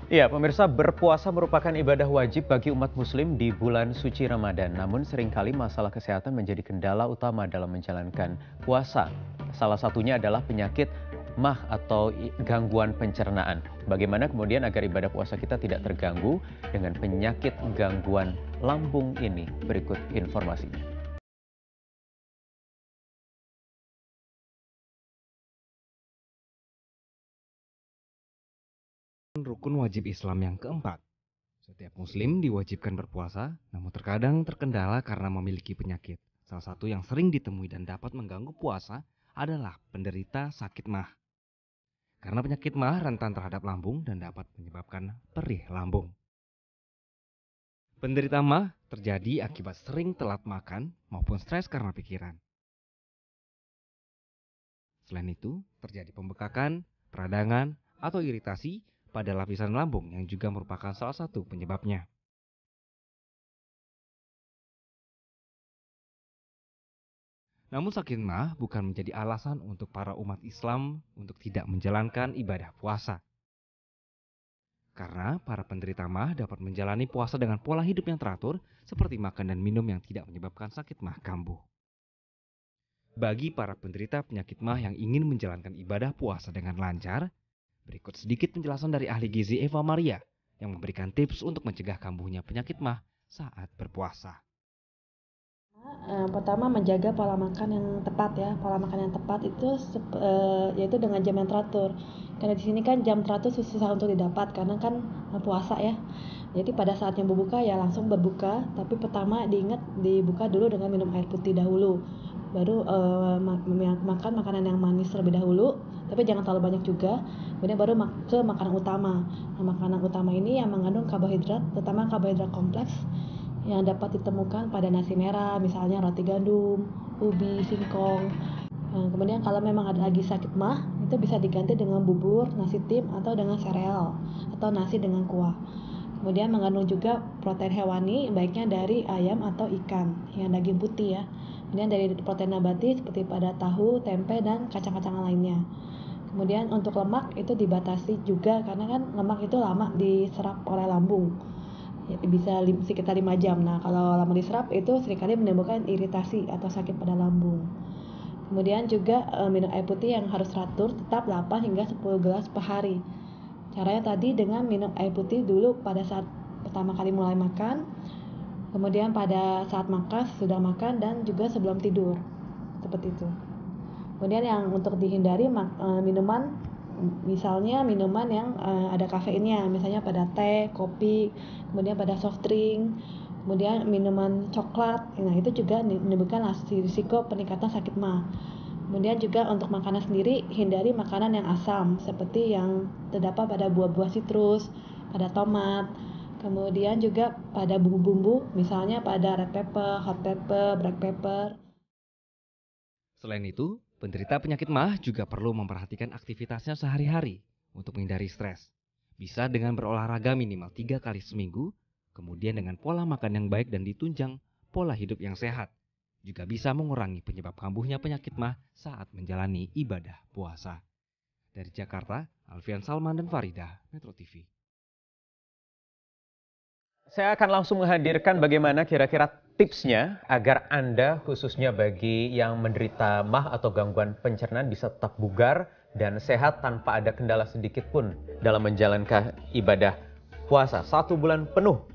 Ya, pemirsa, berpuasa merupakan ibadah wajib bagi umat muslim di bulan suci Ramadan. Namun seringkali masalah kesehatan menjadi kendala utama dalam menjalankan puasa. Salah satunya adalah penyakit MAH atau gangguan pencernaan. Bagaimana kemudian agar ibadah puasa kita tidak terganggu dengan penyakit gangguan lambung ini? Berikut informasinya. Rukun wajib Islam yang keempat. Setiap muslim diwajibkan berpuasa, namun terkadang terkendala karena memiliki penyakit. Salah satu yang sering ditemui dan dapat mengganggu puasa adalah penderita sakit MAH. Karena penyakit MAH rentan terhadap lambung dan dapat menyebabkan perih lambung. Penderita MAH terjadi akibat sering telat makan maupun stres karena pikiran. Selain itu, terjadi pembekakan, peradangan, atau iritasi pada lapisan lambung yang juga merupakan salah satu penyebabnya. Namun sakit MAH bukan menjadi alasan untuk para umat Islam untuk tidak menjalankan ibadah puasa. Karena para penderita MAH dapat menjalani puasa dengan pola hidup yang teratur seperti makan dan minum yang tidak menyebabkan sakit MAH kambuh. Bagi para penderita penyakit MAH yang ingin menjalankan ibadah puasa dengan lancar, berikut sedikit penjelasan dari ahli gizi Eva Maria yang memberikan tips untuk mencegah kambuhnya penyakit MAH saat berpuasa. Pertama menjaga pola makan yang tepat ya. Pola makan yang tepat itu yaitu dengan jam yang teratur. Karena di sini kan jam teratur susah untuk didapat karena kan puasa ya. Jadi pada saatnya berbuka ya langsung berbuka, tapi pertama diingat dibuka dulu dengan minum air putih dahulu. Baru makan makanan yang manis terlebih dahulu, tapi jangan terlalu banyak juga. Kemudian baru ke makanan utama. Nah, makanan utama ini yang mengandung karbohidrat, terutama karbohidrat kompleks yang dapat ditemukan pada nasi merah, misalnya roti gandum, ubi, singkong. Kemudian kalau memang ada lagi sakit MAH, itu bisa diganti dengan bubur, nasi tim, atau dengan sereal, atau nasi dengan kuah. Kemudian mengandung juga protein hewani, baiknya dari ayam atau ikan, yang daging putih ya. Kemudian dari protein nabati seperti pada tahu, tempe, dan kacang-kacangan lainnya. Kemudian untuk lemak itu dibatasi juga karena kan lemak itu lama diserap oleh lambung. Ya, bisa sekitar 5 jam. Nah, kalau lama diserap itu seringkali menimbulkan iritasi atau sakit pada lambung. Kemudian juga minum air putih yang harus teratur tetap 8 hingga 10 gelas per hari. Caranya tadi dengan minum air putih dulu pada saat pertama kali mulai makan, kemudian pada saat makan, sudah makan, dan juga sebelum tidur. Seperti itu. Kemudian yang untuk dihindari minuman, misalnya minuman yang ada kafeinnya, misalnya pada teh, kopi, kemudian pada soft drink, kemudian minuman coklat. Nah, itu juga menimbulkan risiko peningkatan sakit MAH. Kemudian juga untuk makanan sendiri, hindari makanan yang asam seperti yang terdapat pada buah-buah sitrus, pada tomat. Kemudian juga pada bumbu-bumbu, misalnya pada red pepper, hot pepper, black pepper. Selain itu, penderita penyakit MAH juga perlu memperhatikan aktivitasnya sehari-hari untuk menghindari stres. Bisa dengan berolahraga minimal 3 kali seminggu, kemudian dengan pola makan yang baik dan ditunjang pola hidup yang sehat. Juga bisa mengurangi penyebab kambuhnya penyakit MAH saat menjalani ibadah puasa. Dari Jakarta, Alfian Salman dan Farida, Metro TV. Saya akan langsung menghadirkan bagaimana kira-kira tipsnya agar Anda khususnya bagi yang menderita MAH atau gangguan pencernaan bisa tetap bugar dan sehat tanpa ada kendala sedikit pun dalam menjalankan ibadah puasa 1 bulan penuh.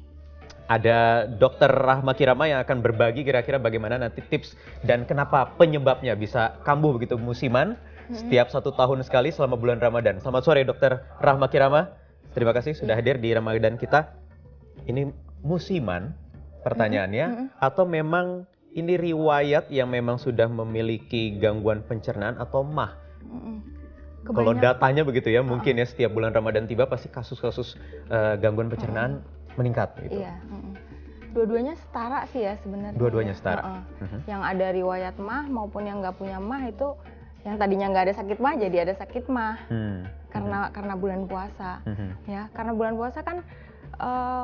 Ada Dr. Rahma Kirama yang akan berbagi kira-kira bagaimana nanti tips dan kenapa penyebabnya bisa kambuh begitu musiman setiap 1 tahun sekali selama bulan Ramadan. Selamat sore Dr. Rahma Kirama. Terima kasih sudah hadir di Ramadan kita. Ini musiman pertanyaannya atau memang ini riwayat yang memang sudah memiliki gangguan pencernaan atau MAH? Kalau datanya begitu ya, mungkin ya setiap bulan Ramadan tiba pasti kasus-kasus gangguan pencernaan meningkat gitu. Iya. Dua-duanya setara sih ya sebenarnya. Dua-duanya setara. Yang ada riwayat MAH maupun yang nggak punya MAH itu yang tadinya nggak ada sakit MAH jadi ada sakit MAH karena bulan puasa. Ya, karena bulan puasa kan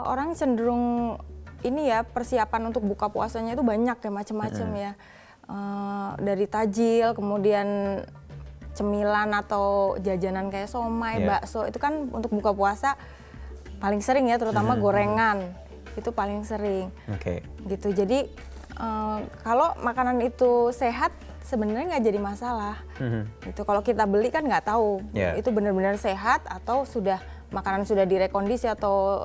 orang cenderung ini ya persiapan untuk buka puasanya itu banyak ya macam-macam ya. Dari tajil, kemudian cemilan atau jajanan kayak somai, bakso itu kan untuk buka puasa paling sering ya, terutama gorengan itu paling sering. Gitu. Jadi kalau makanan itu sehat sebenarnya nggak jadi masalah. Itu kalau kita beli kan nggak tahu itu benar-benar sehat atau makanan sudah direkondisi atau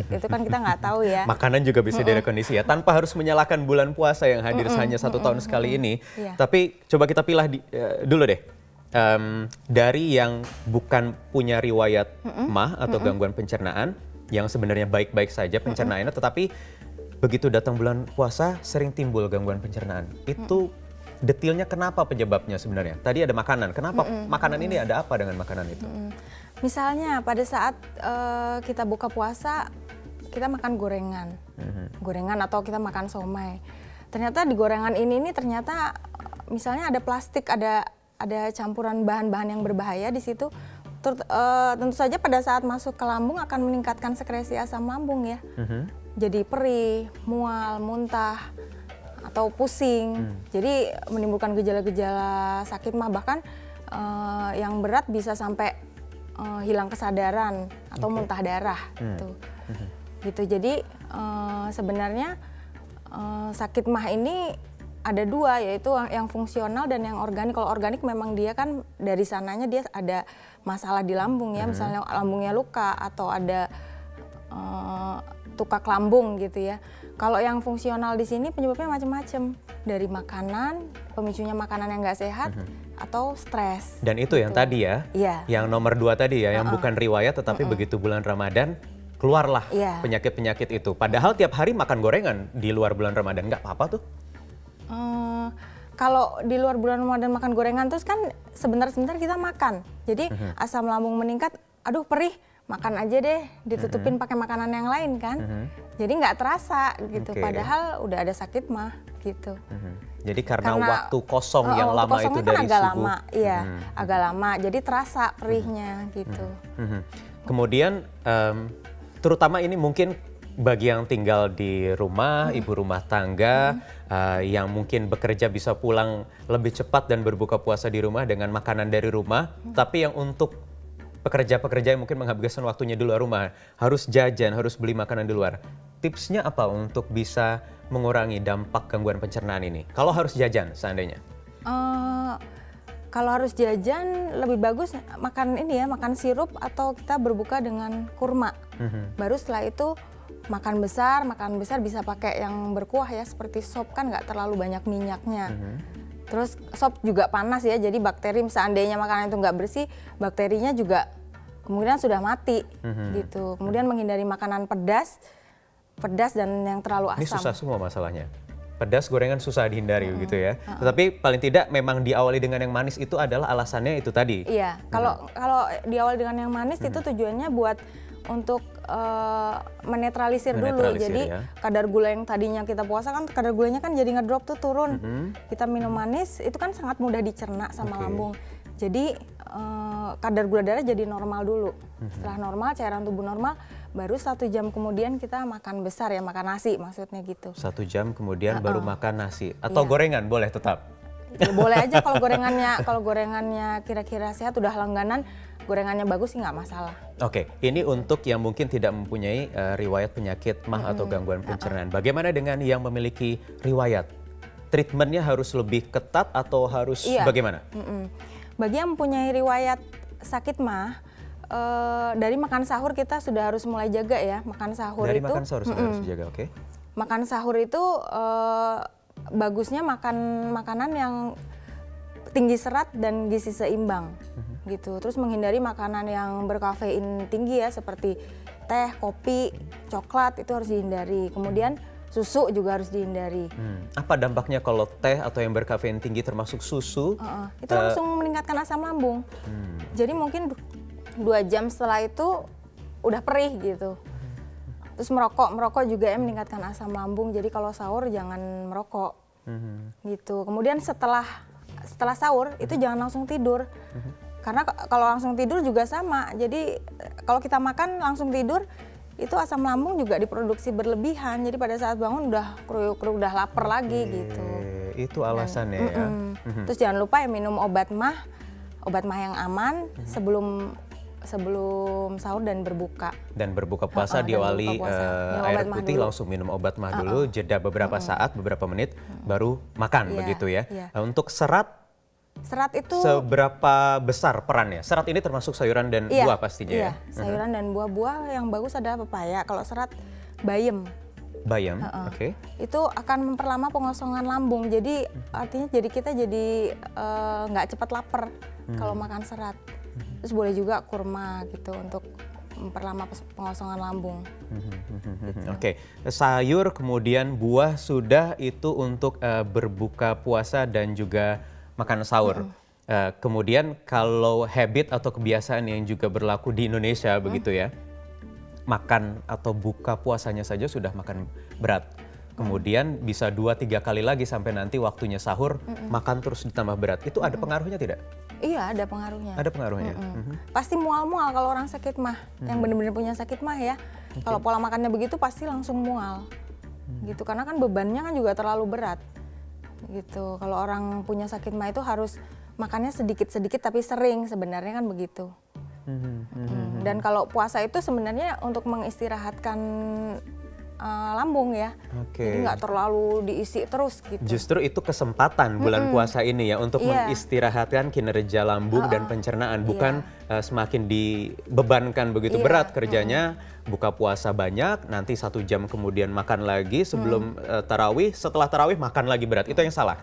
itu kan kita nggak tahu ya. Makanan juga bisa direkondisi ya, tanpa harus menyalahkan bulan puasa yang hadir hanya 1 tahun sekali ini. Tapi coba kita pilih dulu deh. Dari yang bukan punya riwayat MAH atau gangguan pencernaan, yang sebenarnya baik-baik saja pencernaannya, tetapi begitu datang bulan puasa sering timbul gangguan pencernaan. Itu detailnya kenapa penyebabnya sebenarnya? Tadi ada makanan, kenapa makanan ini ada apa dengan makanan itu? Misalnya pada saat kita buka puasa, kita makan gorengan, gorengan atau kita makan somai. Ternyata di gorengan ini ternyata misalnya ada plastik, ada campuran bahan-bahan yang berbahaya di situ. Tentu saja pada saat masuk ke lambung akan meningkatkan sekresi asam lambung ya. Jadi perih, mual, muntah, atau pusing. Jadi menimbulkan gejala-gejala sakit mah, bahkan yang berat bisa sampai hilang kesadaran atau muntah darah gitu. Jadi sebenarnya sakit mah ini ada 2, yaitu yang fungsional dan yang organik. Kalau organik memang dia kan dari sananya dia ada masalah di lambung ya, misalnya lambungnya luka atau ada tukak lambung gitu ya. Kalau yang fungsional di sini penyebabnya macam-macam, dari makanan, pemicunya makanan yang nggak sehat, atau stres. Dan itu gitu. Yang tadi ya, yang nomor 2 tadi ya, yang bukan riwayat tetapi begitu bulan Ramadan keluarlah penyakit-penyakit itu. Padahal tiap hari makan gorengan di luar bulan Ramadan, nggak apa-apa tuh? Kalau di luar bulan Ramadan makan gorengan terus kan sebentar-sebentar kita makan. Jadi asam lambung meningkat, aduh perih, makan aja deh, ditutupin pakai makanan yang lain kan. Jadi nggak terasa gitu, padahal udah ada sakit mah gitu. Jadi karena waktu kosong yang waktu lama itu kan dari agak subuh. Lama, iya, agak lama. Jadi terasa perihnya gitu. Kemudian terutama ini mungkin bagi yang tinggal di rumah, ibu rumah tangga, yang mungkin bekerja bisa pulang lebih cepat dan berbuka puasa di rumah dengan makanan dari rumah, tapi yang untuk pekerja-pekerja yang mungkin menghabiskan waktunya di luar rumah, harus jajan, harus beli makanan di luar. Tipsnya apa untuk bisa mengurangi dampak gangguan pencernaan ini? Kalau harus jajan seandainya? Kalau harus jajan lebih bagus makan ini ya, makan sirup atau kita berbuka dengan kurma. Baru setelah itu makan besar bisa pakai yang berkuah ya, seperti sop kan nggak terlalu banyak minyaknya. Terus sop juga panas ya, jadi bakteri seandainya makanan itu nggak bersih, bakterinya juga kemungkinan sudah mati gitu. Kemudian menghindari makanan pedas dan yang terlalu asam. Ini susah semua masalahnya. Pedas, gorengan susah dihindari gitu ya. Tetapi paling tidak memang diawali dengan yang manis itu adalah alasannya itu tadi. Iya, kalau diawali dengan yang manis itu tujuannya buat untuk menetralisir dulu. Jadi kadar gula yang tadinya kita puasa kan kadar gulanya kan jadi ngedrop tuh, turun. Kita minum manis itu kan sangat mudah dicerna sama lambung. Jadi kadar gula darah jadi normal dulu. Setelah normal, cairan tubuh normal, baru 1 jam kemudian kita makan besar ya, makan nasi maksudnya gitu. 1 jam kemudian baru makan nasi atau gorengan boleh tetap? Ya, boleh aja kalau gorengannya kira-kira sehat, udah langganan, gorengannya bagus sih nggak masalah. Oke, ini untuk yang mungkin tidak mempunyai riwayat penyakit MAH atau gangguan pencernaan. Bagaimana dengan yang memiliki riwayat? Treatmentnya harus lebih ketat atau harus bagaimana? Bagi yang mempunyai riwayat sakit MAH, dari makan sahur kita sudah harus mulai jaga ya. Makan sahur dari itu makan sahur sudah harus dijaga, oke? Makan sahur itu bagusnya makan makanan yang tinggi serat dan gizi seimbang gitu. Terus menghindari makanan yang berkafein tinggi ya, seperti teh, kopi, coklat, itu harus dihindari. Kemudian susu juga harus dihindari. Apa dampaknya kalau teh atau yang berkafein tinggi termasuk susu? Itu langsung meningkatkan asam lambung. Jadi mungkin 2 jam setelah itu udah perih gitu. Terus merokok juga ya meningkatkan asam lambung. Jadi kalau sahur jangan merokok gitu. Kemudian setelah sahur itu jangan langsung tidur. Karena kalau langsung tidur juga sama. Jadi kalau kita makan langsung tidur, itu asam lambung juga diproduksi berlebihan. Jadi pada saat bangun udah kruyuk-kruyuk, udah lapar lagi gitu. Itu alasannya ya. Terus jangan lupa ya minum obat mah yang aman sebelum sahur dan berbuka. Dan berbuka puasa diawali air putih, langsung minum obat mah dulu, jeda beberapa saat, beberapa menit, baru makan begitu ya. Untuk serat itu seberapa besar perannya? Serat ini termasuk sayuran dan buah pastinya ya? Sayuran dan buah-buah yang bagus adalah pepaya. Kalau serat bayam. Bayam, oke. Itu akan memperlama pengosongan lambung. Jadi artinya kita jadi nggak cepat lapar kalau makan serat. Terus boleh juga kurma gitu untuk memperlama pengosongan lambung. Gitu. Oke, sayur kemudian buah sudah itu untuk berbuka puasa dan juga makan sahur. Kemudian kalau habit atau kebiasaan yang juga berlaku di Indonesia begitu ya, makan atau buka puasanya saja sudah makan berat. Kemudian bisa 2-3 kali lagi sampai nanti waktunya sahur, makan terus ditambah berat. Itu ada pengaruhnya tidak? Iya, ada pengaruhnya. Ada pengaruhnya? Pasti mual-mual kalau orang sakit mah, yang benar-benar punya sakit mah ya. Kalau pola makannya begitu pasti langsung mual. Gitu, karena kan bebannya kan juga terlalu berat. Gitu, kalau orang punya sakit mah itu harus makannya sedikit-sedikit tapi sering, sebenarnya kan begitu. Dan kalau puasa itu sebenarnya untuk mengistirahatkan lambung ya, jadi nggak terlalu diisi terus gitu. Justru itu kesempatan bulan puasa ini ya untuk mengistirahatkan kinerja lambung dan pencernaan, bukan semakin dibebankan begitu berat kerjanya. Buka puasa banyak, nanti 1 jam kemudian makan lagi sebelum tarawih, setelah tarawih makan lagi berat, itu yang salah?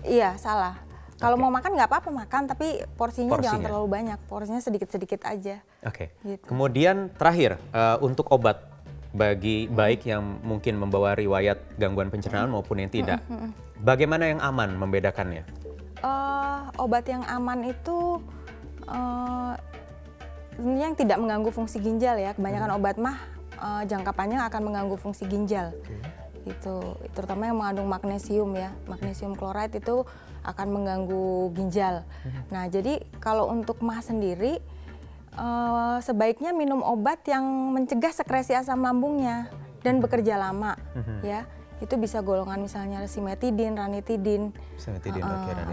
Iya, salah. Kalau mau makan nggak apa-apa makan, tapi porsinya jangan terlalu banyak, porsinya sedikit-sedikit aja. Oke. Gitu. Kemudian terakhir untuk obat bagi baik yang mungkin membawa riwayat gangguan pencernaan maupun yang tidak, bagaimana yang aman membedakannya? Obat yang aman itu yang tidak mengganggu fungsi ginjal ya. Kebanyakan obat mah jangka panjang akan mengganggu fungsi ginjal. Gitu, terutama yang mengandung magnesium ya, magnesium klorid itu akan mengganggu ginjal. Nah, jadi kalau untuk mah sendiri sebaiknya minum obat yang mencegah sekresi asam lambungnya dan bekerja lama ya. Itu bisa golongan misalnya simetidin, ranitidin,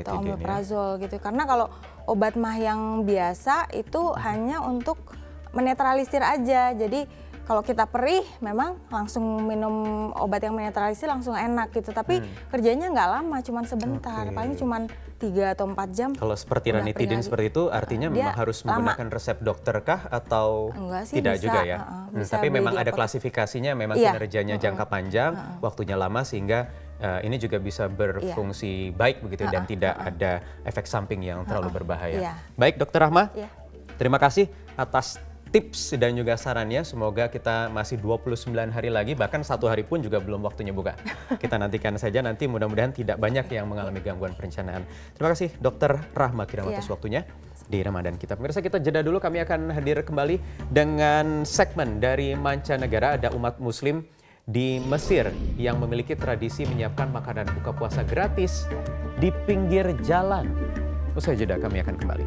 atau omeprazol gitu. Karena kalau obat mah yang biasa itu hanya untuk menetralisir aja. Jadi kalau kita perih memang langsung minum obat yang menetralisir langsung enak gitu. Tapi kerjanya nggak lama, cuma sebentar. Paling cuma 3 atau 4 jam. Kalau seperti ranitidin seperti itu artinya memang harus menggunakan resep dokter kah atau sih, tidak bisa, juga ya? Tapi memang ada klasifikasinya, memang kinerjanya jangka panjang, waktunya lama sehingga ini juga bisa berfungsi baik begitu dan tidak ada efek samping yang terlalu berbahaya. Baik, Dokter Rahma, terima kasih atas tips dan juga sarannya. Semoga kita masih 29 hari lagi, bahkan 1 hari pun juga belum waktunya buka. Kita nantikan saja, nanti mudah-mudahan tidak banyak yang mengalami gangguan pencernaan. Terima kasih Dokter Rahma Kiram atas waktunya di Ramadan kita. Pemirsa, kita jeda dulu, kami akan hadir kembali dengan segmen dari mancanegara. Ada umat muslim di Mesir yang memiliki tradisi menyiapkan makanan buka puasa gratis di pinggir jalan. Usai jeda kami akan kembali.